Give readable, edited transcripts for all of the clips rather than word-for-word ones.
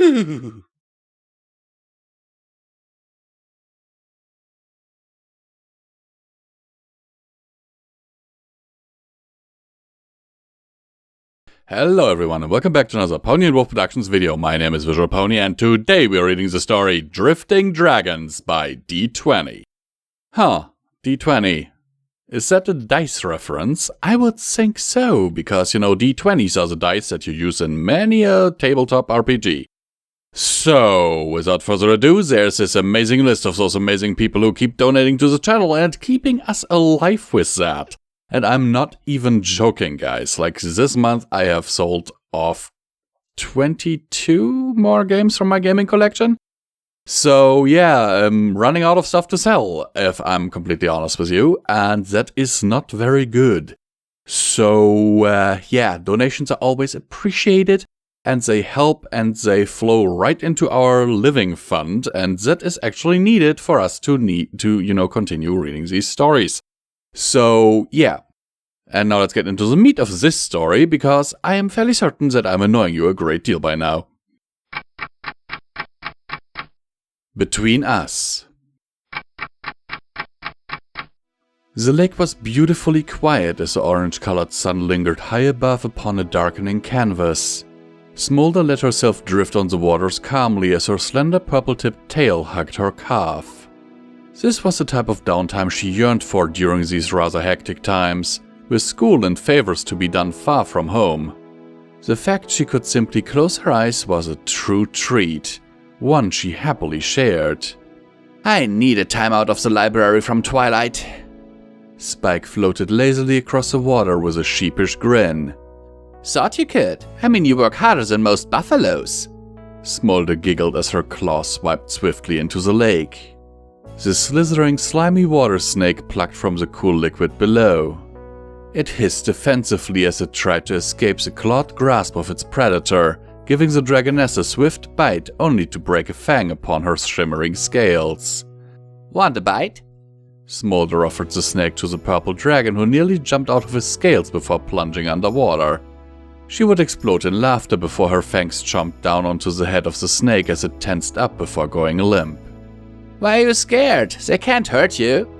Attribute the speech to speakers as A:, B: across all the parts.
A: Hello everyone and welcome back to another Pony&Wolf Productions video. My name is Visual Pony and today we are reading the story Drifting Dragons by D20. D20. Is that a dice reference? I would think so, because D20s are the dice that you use in many a tabletop RPG. So, without further ado, there's this amazing list of those amazing people who keep donating to the channel and keeping us alive with that. And I'm not even joking, guys. Like, this month I have sold off 22 more games from my gaming collection. So yeah, I'm running out of stuff to sell, if I'm completely honest with you. And that is not very good. So yeah, donations are always appreciated. And they help and they flow right into our living fund. And that is actually needed for us to continue reading these stories. So, yeah. And now let's get into the meat of this story, because I am fairly certain that I'm annoying you a great deal by now. Between Us. The lake was beautifully quiet as the orange-colored sun lingered high above upon a darkening canvas. Smolder let herself drift on the waters calmly as her slender purple-tipped tail hugged her calf. This was the type of downtime she yearned for during these rather hectic times, with school and favors to be done far from home. The fact she could simply close her eyes was a true treat, one she happily shared. I need a time out of the library from Twilight. Spike floated lazily across the water with a sheepish grin. Thought you could. I mean, you work harder than most buffaloes. Smolder giggled as her claws swiped swiftly into the lake. The slithering, slimy water snake plucked from the cool liquid below. It hissed defensively as it tried to escape the clawed grasp of its predator, giving the dragoness a swift bite only to break a fang upon her shimmering scales. Want a bite? Smolder offered the snake to the purple dragon, who nearly jumped out of his scales before plunging underwater. She would explode in laughter before her fangs chomped down onto the head of the snake as it tensed up before going limp. Why are you scared? They can't hurt you.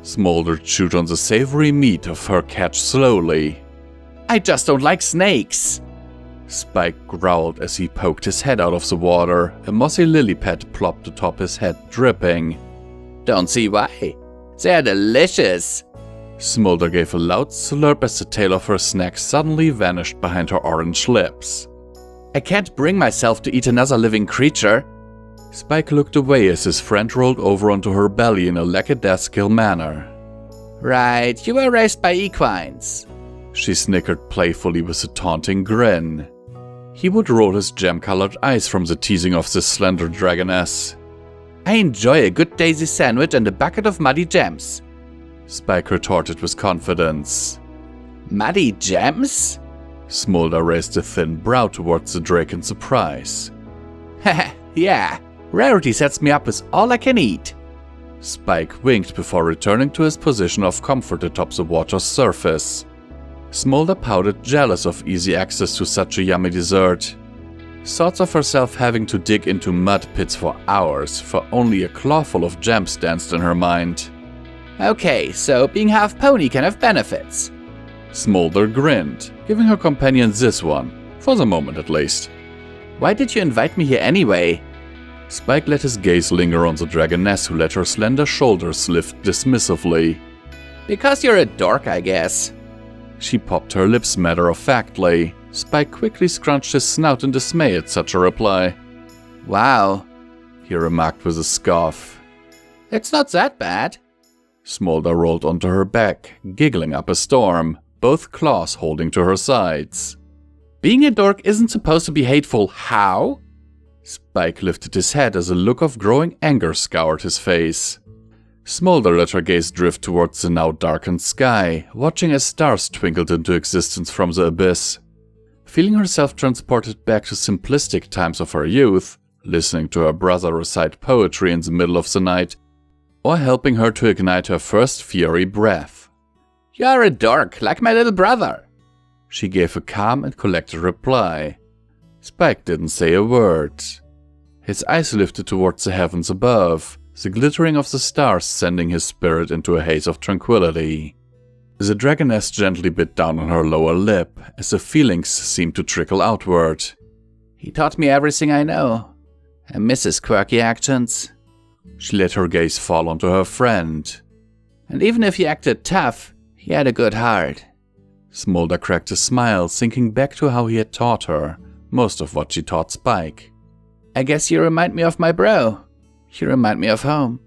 A: Smolder chewed on the savory meat of her catch slowly. I just don't like snakes. Spike growled as he poked his head out of the water. A mossy lily pad plopped atop his head, dripping. Don't see why. They're delicious. Smolder gave a loud slurp as the tail of her snack suddenly vanished behind her orange lips. I can't bring myself to eat another living creature. Spike looked away as his friend rolled over onto her belly in a lackadaisical manner. Right, you were raised by equines. She snickered playfully with a taunting grin. He would roll his gem-colored eyes from the teasing of this slender dragoness. I enjoy a good daisy sandwich and a bucket of muddy gems. Spike retorted with confidence. Muddy gems? Smolder raised a thin brow towards the drake in surprise. Haha, yeah. Rarity sets me up with all I can eat. Spike winked before returning to his position of comfort atop the water's surface. Smolder pouted, jealous of easy access to such a yummy dessert. Thoughts of herself having to dig into mud pits for hours for only a clawful of gems danced in her mind. Okay, so being half pony can have benefits. Smolder grinned, giving her companion this one, for the moment at least. Why did you invite me here anyway? Spike let his gaze linger on the dragoness, who let her slender shoulders lift dismissively. Because you're a dork, I guess. She popped her lips matter-of-factly. Spike quickly scrunched his snout in dismay at such a reply. Wow, he remarked with a scoff. It's not that bad. Smolder rolled onto her back, giggling up a storm, both claws holding to her sides. Being a dork isn't supposed to be hateful, how? Spike lifted his head as a look of growing anger scoured his face. Smolder let her gaze drift towards the now darkened sky, watching as stars twinkled into existence from the abyss. Feeling herself transported back to simplistic times of her youth, listening to her brother recite poetry in the middle of the night, or helping her to ignite her first fiery breath. You're a dork, like my little brother. She gave a calm and collected reply. Spike didn't say a word. His eyes lifted towards the heavens above, the glittering of the stars sending his spirit into a haze of tranquility. The dragoness gently bit down on her lower lip, as the feelings seemed to trickle outward.
B: He taught me everything I know. I miss his quirky actions.
A: She let her gaze fall onto her friend.
B: And even if he acted tough, he had a good heart.
A: Smolder cracked a smile, thinking back to how he had taught her most of what she taught Spike.
B: I guess you remind me of my bro. You remind me of home.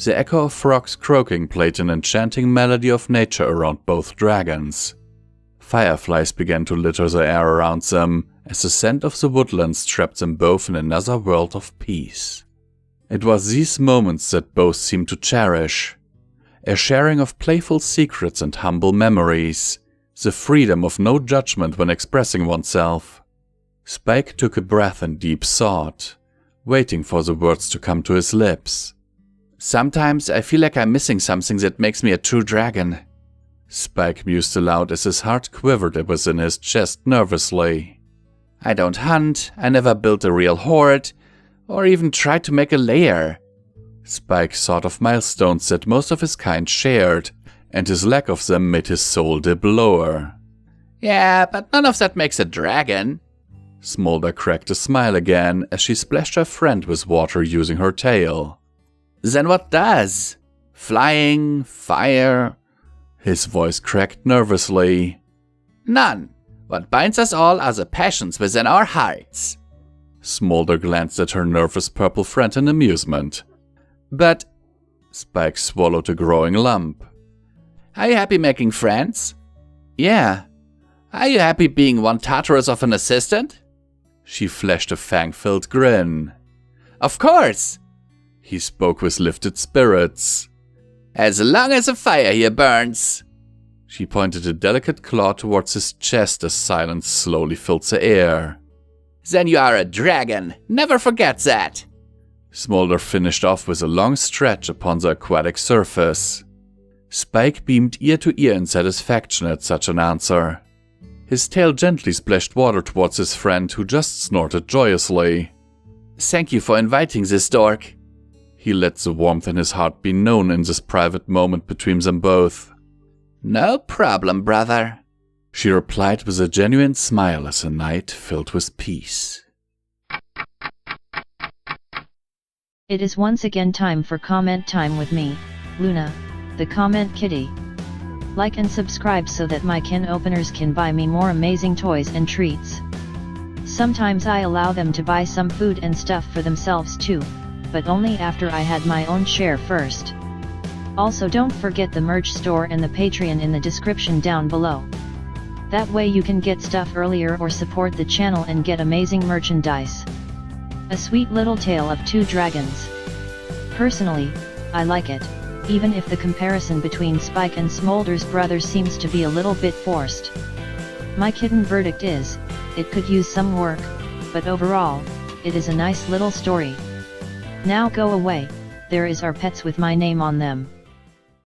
A: The echo of frogs croaking played an enchanting melody of nature around both dragons. Fireflies began to litter the air around them, as the scent of the woodlands trapped them both in another world of peace. It was these moments that both seemed to cherish. A sharing of playful secrets and humble memories, the freedom of no judgment when expressing oneself. Spike took a breath in deep thought, waiting for the words to come to his lips.
B: Sometimes I feel like I'm missing something that makes me a true dragon.
A: Spike mused aloud as his heart quivered within his chest nervously.
B: I don't hunt, I never built a real hoard, or even tried to make a lair.
A: Spike thought of milestones that most of his kind shared, and his lack of them made his soul dip lower.
B: Yeah, but none of that makes a dragon.
A: Smolder cracked a smile again as she splashed her friend with water using her tail.
B: Then what does? Flying, fire?
A: His voice cracked nervously.
B: None. What binds us all are the passions within our hearts.
A: Smolder glanced at her nervous purple friend in amusement.
B: But...
A: Spike swallowed a growing lump.
B: Are you happy making friends? Yeah. Are you happy being one Tartarus of an assistant?
A: She flashed a fang-filled grin.
B: Of course!
A: He spoke with lifted spirits.
B: As long as the fire here burns.
A: She pointed a delicate claw towards his chest as silence slowly filled the air.
B: Then you are a dragon. Never forget that.
A: Smolder finished off with a long stretch upon the aquatic surface. Spike beamed ear to ear in satisfaction at such an answer. His tail gently splashed water towards his friend, who just snorted joyously.
B: Thank you for inviting this dork.
A: He let the warmth in his heart be known in this private moment between them both.
B: No problem, brother.
A: She replied with a genuine smile as the night filled with peace.
C: It is once again time for comment time with me, Luna, the comment kitty. Like and subscribe so that my can openers can buy me more amazing toys and treats. Sometimes I allow them to buy some food and stuff for themselves too, but only after I had my own share first. Also don't forget the merch store and the Patreon in the description down below. That way you can get stuff earlier or support the channel and get amazing merchandise. A sweet little tale of two dragons. Personally, I like it, even if the comparison between Spike and Smolder's brothers seems to be a little bit forced. My kitten verdict is, it could use some work, but overall, it is a nice little story. Now go away, there is our pets with my name on them.